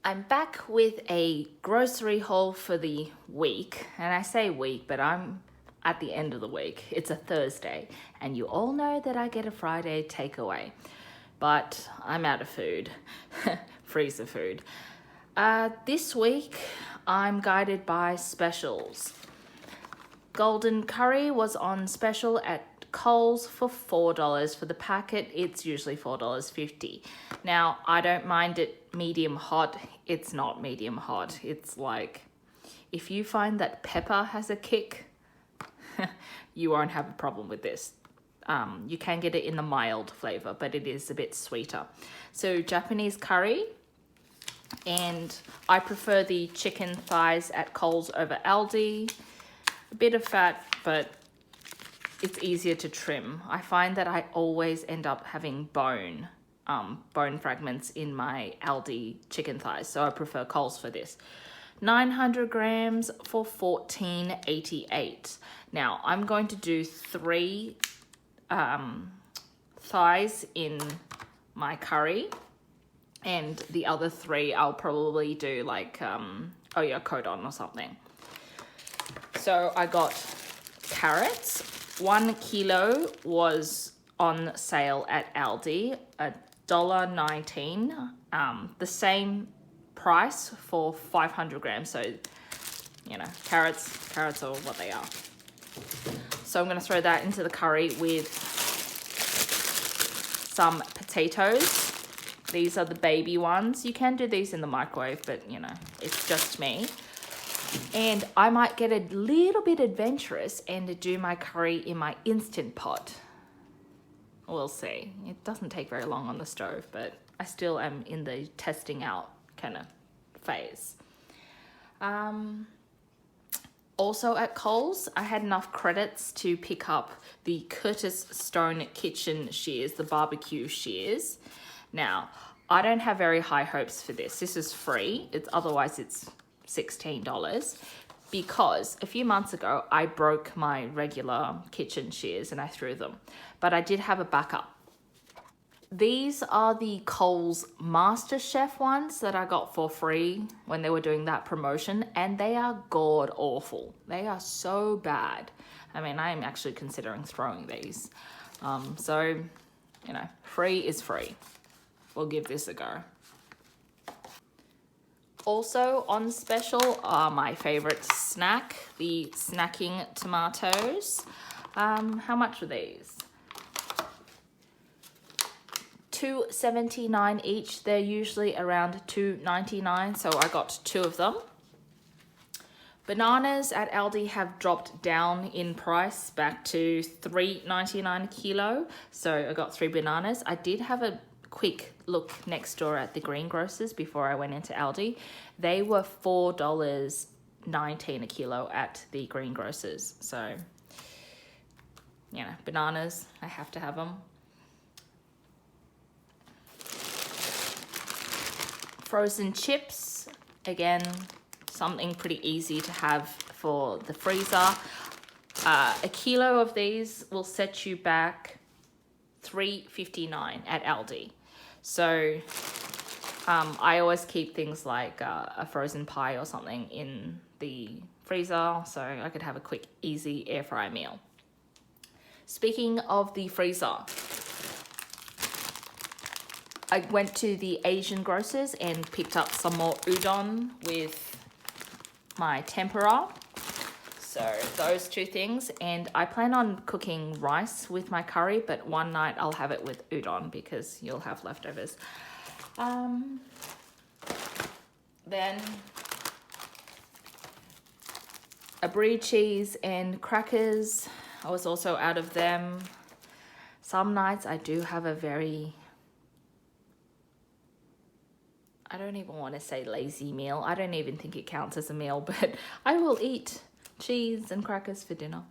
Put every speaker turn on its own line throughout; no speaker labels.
I'm back with a grocery haul for the week. And I say week, but I'm at the end of the week. It's a Thursday. And you all know that I get a Friday takeaway. But I'm out of food. Freezer food. This week, I'm guided by specials. Golden curry was on special at Coles for $4 for the packet. It's usually $4.50. Now, I don't mind it medium hot. It's not medium hot. It's like, if you find that pepper has a kick, you won't have a problem with this. You can get it in the mild flavor, but it is a bit sweeter. So Japanese curry, and I prefer the chicken thighs at Coles over Aldi. A bit of fat, but it's easier to trim. I find that I always end up having bone fragments in my Aldi chicken thighs, so I prefer Coles for this. 900 grams for $14.88. Now, I'm going to do 3 thighs in my curry, and the other 3 I'll probably do like oyakodon or something. So I got carrots. 1 kilo was on sale at Aldi, $1.19. The same price for 500 grams. So, you know, carrots are what they are. So I'm going to throw that into the curry with some potatoes. These are the baby ones. You can do these in the microwave, but, you know, it's just me. And I might get a little bit adventurous and do my curry in my Instant Pot. We'll see. It doesn't take very long on the stove, but I still am in the testing out kind of phase. Also at Coles, I had enough credits to pick up the Curtis Stone kitchen shears, the barbecue shears. Now, I don't have very high hopes for this. This is free. Otherwise it's $16, because a few months ago I broke my regular kitchen shears and I threw them, but I did have a backup. These are the Coles MasterChef ones that I got for free when they were doing that promotion, and they are god awful. They are so bad. I mean, I am actually considering throwing these. So, you know, free is free. We'll give this a go. Also on special are my favorite snack, the snacking tomatoes. How much are these? $2.79 each. They're usually around $2.99, so I got 2 of them. Bananas at Aldi have dropped down in price back to $3.99 a kilo, so I got 3 bananas. I did have a quick look next door at the greengrocers before I went into Aldi. They were $4.19 a kilo at the greengrocers. So, you know, bananas, I have to have them. Frozen chips, again, something pretty easy to have for the freezer. A kilo of these will set you back $3.59 at Aldi. So I always keep things like a frozen pie or something in the freezer, so I could have a quick, easy air fry meal. Speaking of the freezer, I went to the Asian grocers and picked up some more udon with my tempura. So those 2 things, and I plan on cooking rice with my curry, but one night I'll have it with udon because you'll have leftovers. Then a brie cheese and crackers. I was also out of them. Some nights I do have a very, I don't even want to say lazy meal. I don't even think it counts as a meal, but I will eat cheese and crackers for dinner.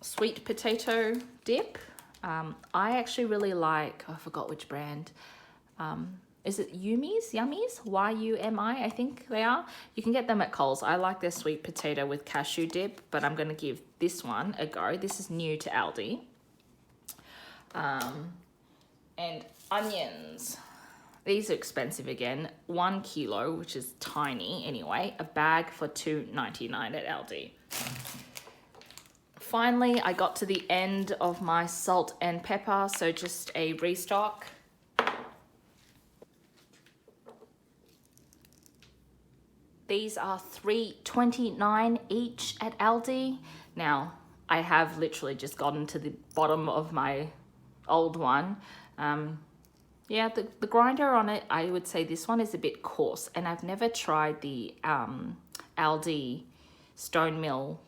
Sweet potato dip. I actually really like, I forgot which brand. Is it Yummies? Y-U-M-I, I think they are. You can get them at Coles. I like their sweet potato with cashew dip, but I'm going to give this one a go. This is new to Aldi. And onions. These are expensive again. 1 kilo, which is tiny anyway, a bag for $2.99 at Aldi. Finally, I got to the end of my salt and pepper, so just a restock. These are $3.29 each at Aldi. Now, I have literally just gotten to the bottom of my old one. Yeah, the grinder on it, I would say this one is a bit coarse, and I've never tried the Aldi Stone Mill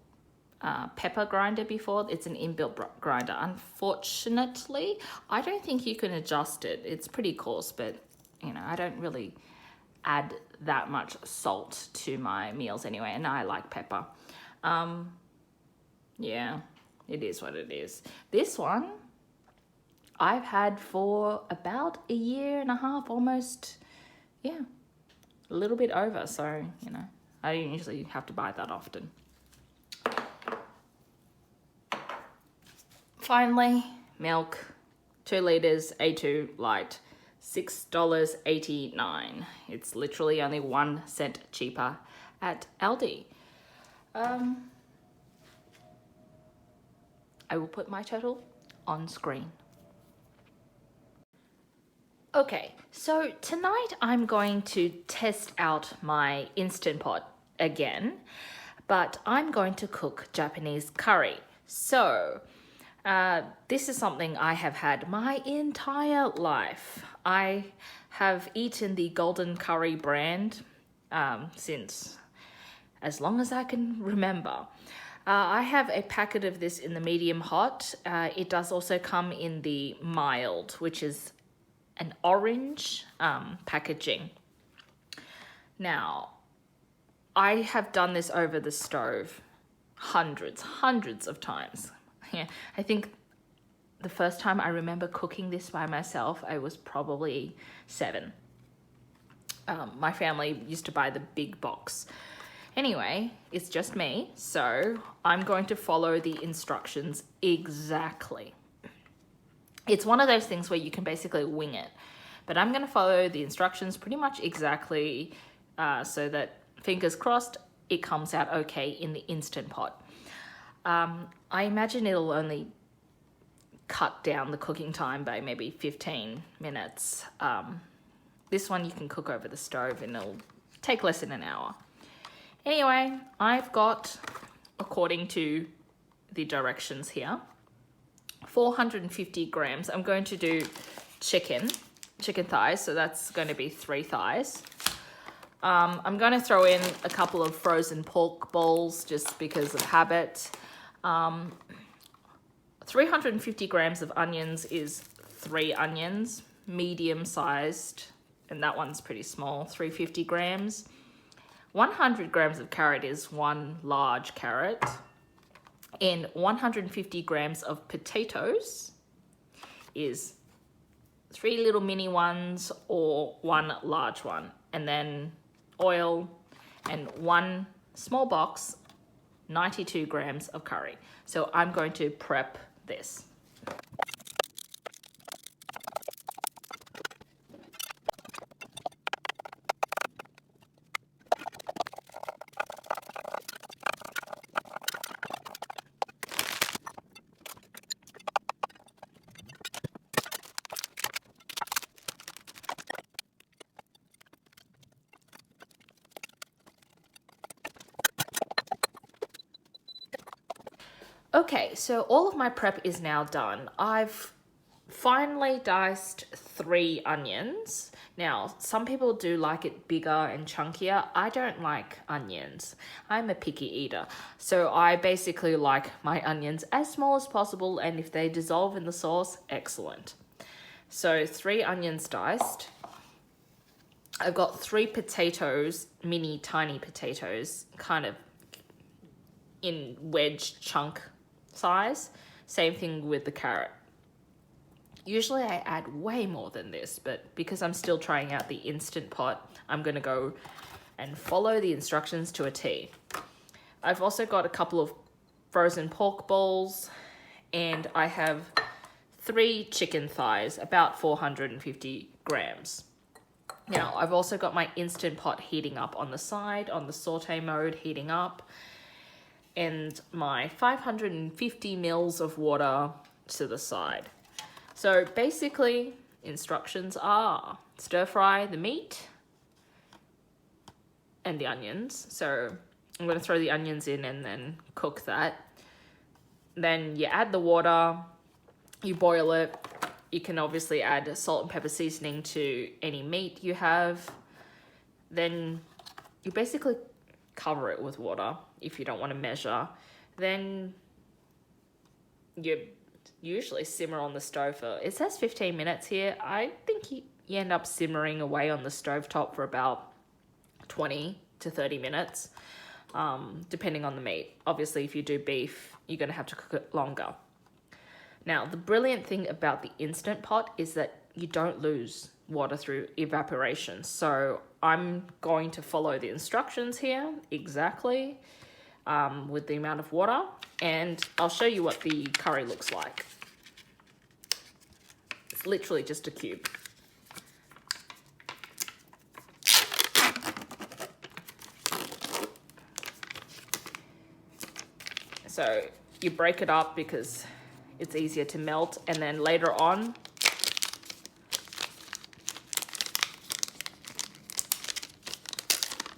pepper grinder before. It's an inbuilt grinder. Unfortunately, I don't think you can adjust it. It's pretty coarse, but you know, I don't really add that much salt to my meals anyway, and I like pepper. Yeah, it is what it is. This one I've had for about a year and a half, almost. Yeah, a little bit over, so you know, I don't usually have to buy that often. Finally, milk, 2 liters, A2 light, $6.89. It's literally only 1 cent cheaper at Aldi. I will put my total on screen. Okay, so tonight I'm going to test out my Instant Pot again, but I'm going to cook Japanese curry. So, this is something I have had my entire life. I have eaten the Golden Curry brand since as long as I can remember. I have a packet of this in the medium hot. It does also come in the mild, which is an orange packaging. Now, I have done this over the stove hundreds of times. Yeah, I think the first time I remember cooking this by myself, I was probably 7. My family used to buy the big box. Anyway, it's just me, so I'm going to follow the instructions exactly. It's one of those things where you can basically wing it, but I'm going to follow the instructions pretty much exactly so that, fingers crossed, it comes out okay in the Instant Pot. I imagine it'll only cut down the cooking time by maybe 15 minutes. This one you can cook over the stove and it'll take less than an hour. Anyway, I've got, according to the directions here, 450 grams. I'm going to do chicken thighs, so that's going to be 3 thighs. I'm going to throw in a couple of frozen pork balls just because of habit. 350 grams of onions is 3 onions, medium sized, and that one's pretty small, 350 grams. 100 grams of carrot is 1 large carrot, and 150 grams of potatoes is 3 little mini ones or 1 large one, and then oil and 1 small box, 92 grams of curry. So I'm going to prep this. Okay, so all of my prep is now done. I've finely diced 3 onions. Now, some people do like it bigger and chunkier. I don't like onions. I'm a picky eater. So I basically like my onions as small as possible, and if they dissolve in the sauce, excellent. So 3 onions diced. I've got 3 potatoes, mini tiny potatoes, kind of in wedge chunk size. Same thing with the carrot. Usually I add way more than this, but because I'm still trying out the Instant Pot, I'm going to go and follow the instructions to a T. I've also got a couple of frozen pork balls, and I have 3 chicken thighs, about 450 grams. Now, I've also got my Instant Pot heating up on the side, on the saute mode heating up, and my 550 mils of water to the side. So basically, instructions are stir fry the meat and the onions. So I'm going to throw the onions in and then cook that. Then you add the water, you boil it. You can obviously add salt and pepper seasoning to any meat you have. Then you basically cover it with water if you don't want to measure. Then you usually simmer on the stove for, it says 15 minutes here. I think you end up simmering away on the stovetop for about 20 to 30 minutes, depending on the meat. Obviously, if you do beef, you're going to have to cook it longer. Now, the brilliant thing about the Instant Pot is that you don't lose water through evaporation. So I'm going to follow the instructions here exactly with the amount of water, and I'll show you what the curry looks like. It's literally just a cube. So you break it up because it's easier to melt, and then later on,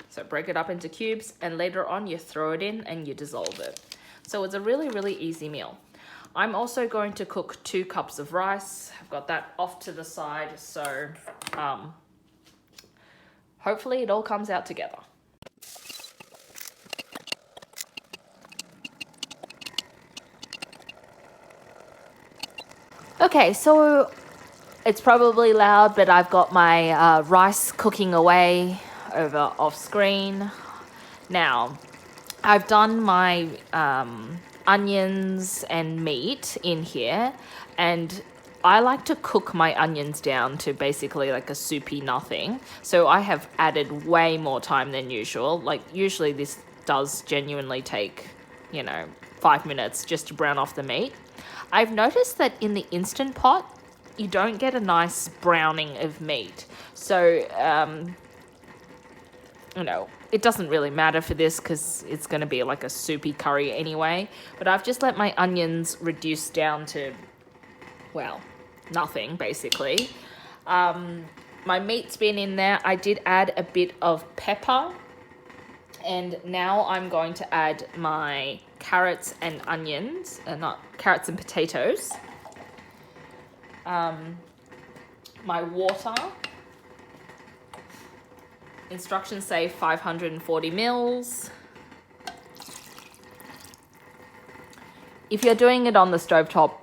so break it up into cubes, and later on you throw it in and you dissolve it. So it's a really, really easy meal. I'm also going to cook 2 cups of rice. I've got that off to the side, so hopefully it all comes out together. Okay, so it's probably loud, but I've got my rice cooking away over off screen. Now, I've done my onions and meat in here, and I like to cook my onions down to basically like a soupy nothing. So I have added way more time than usual. Like usually this does genuinely take, 5 minutes just to brown off the meat. I've noticed that in the Instant Pot, you don't get a nice browning of meat. So, it doesn't really matter for this because it's going to be like a soupy curry anyway. But I've just let my onions reduce down to, nothing basically. My meat's been in there. I did add a bit of pepper. And now I'm going to add my carrots and onions, not carrots and potatoes. My water. Instructions say 540 mils. If you're doing it on the stovetop,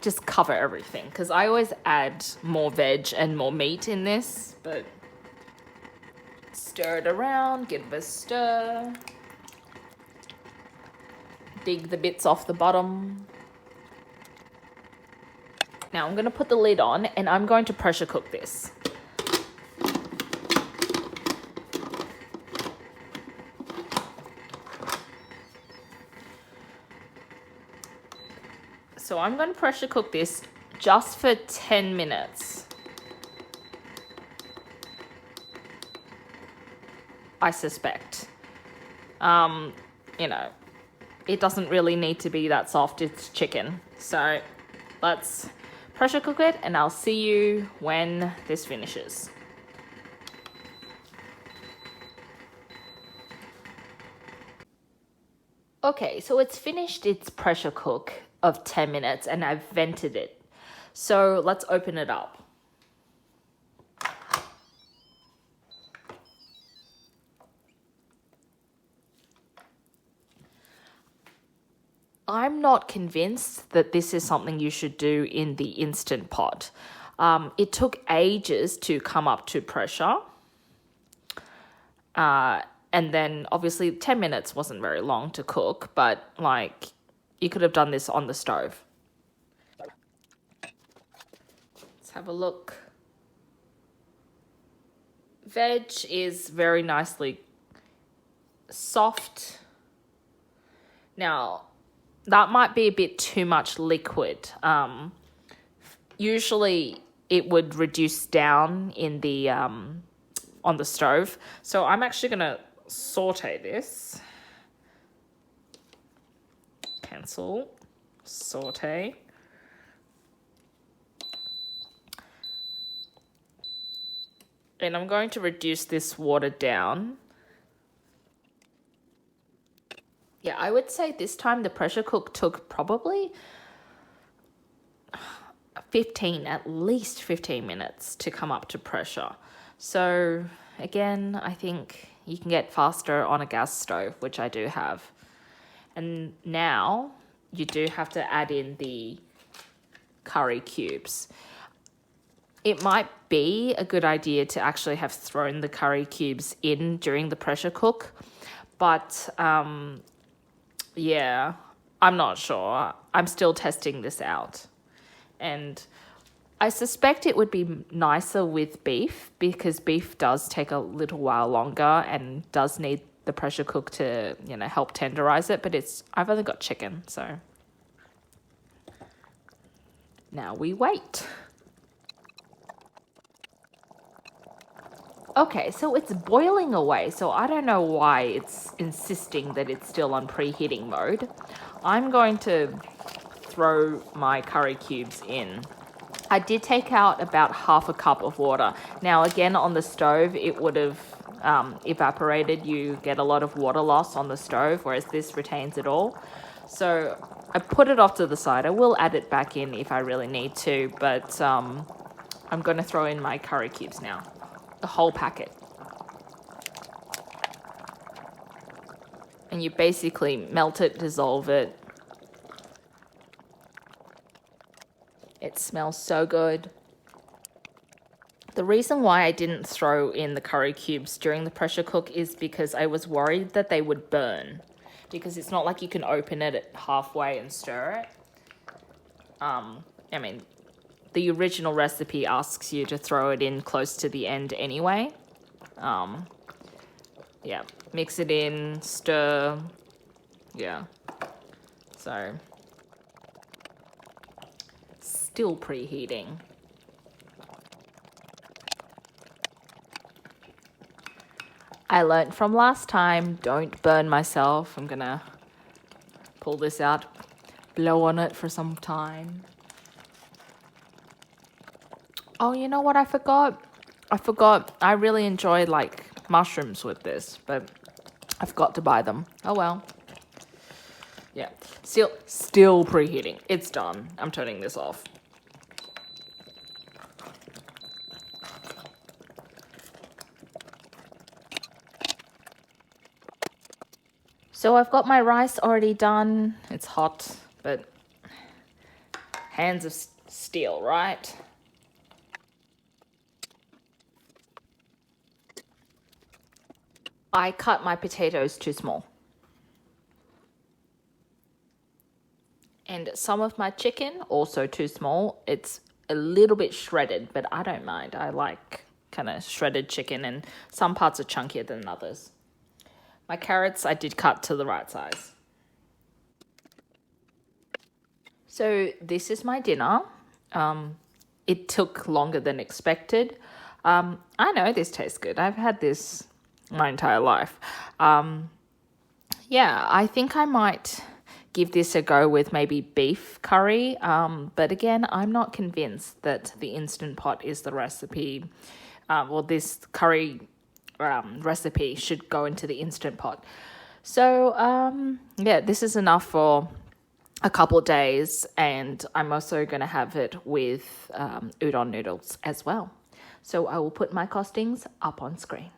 just cover everything. Because I always add more veg and more meat in this, but stir it around, give it a stir. Dig the bits off the bottom. Now I'm going to put the lid on and I'm going to pressure cook this. So I'm going to pressure cook this just for 10 minutes. I suspect. It doesn't really need to be that soft. It's chicken. So let's pressure cook it and I'll see you when this finishes. Okay, so it's finished its pressure cook of 10 minutes and I've vented it. So let's open it up. I'm not convinced that this is something you should do in the Instant Pot. It took ages to come up to pressure. And then obviously 10 minutes wasn't very long to cook, but you could have done this on the stove. Let's have a look. Veg is very nicely soft. Now, that might be a bit too much liquid. Usually it would reduce down in the on the stove. So I'm actually going to saute this. Cancel. Saute. And I'm going to reduce this water down. Yeah, I would say this time the pressure cook took probably 15, at least 15 minutes to come up to pressure. So again, I think you can get faster on a gas stove, which I do have. And now you do have to add in the curry cubes. It might be a good idea to actually have thrown the curry cubes in during the pressure cook, but yeah, I'm not sure. I'm still testing this out. And I suspect it would be nicer with beef, because beef does take a little while longer and does need the pressure cook to, help tenderize it. But I've only got chicken, so now we wait. Okay, so it's boiling away, so I don't know why it's insisting that it's still on preheating mode. I'm going to throw my curry cubes in. I did take out about half a cup of water. Now, again, on the stove, it would have evaporated. You get a lot of water loss on the stove, whereas this retains it all. So I put it off to the side. I will add it back in if I really need to, but I'm going to throw in my curry cubes now. The whole packet. And you basically melt it, dissolve it. It smells so good. The reason why I didn't throw in the curry cubes during the pressure cook is because I was worried that they would burn. Because it's not like you can open it halfway and stir it. The original recipe asks you to throw it in close to the end anyway. Yeah, mix it in, stir. Yeah. So, still preheating. I learned from last time, don't burn myself. I'm gonna pull this out, blow on it for some time. Oh, you know what I forgot? I really enjoyed mushrooms with this, but I forgot to buy them. Oh well. Yeah, still preheating. It's done. I'm turning this off. So I've got my rice already done. It's hot, but hands of steel, right? I cut my potatoes too small. And some of my chicken, also too small. It's a little bit shredded, but I don't mind. I like kind of shredded chicken, and some parts are chunkier than others. My carrots I did cut to the right size. So this is my dinner. It took longer than expected. I know this tastes good. I've had this my entire life. Yeah, I think I might give this a go with maybe beef curry. But again, I'm not convinced that the Instant Pot is the recipe. This curry recipe should go into the Instant Pot. So, yeah, this is enough for a couple of days. And I'm also going to have it with udon noodles as well. So I will put my costings up on screen.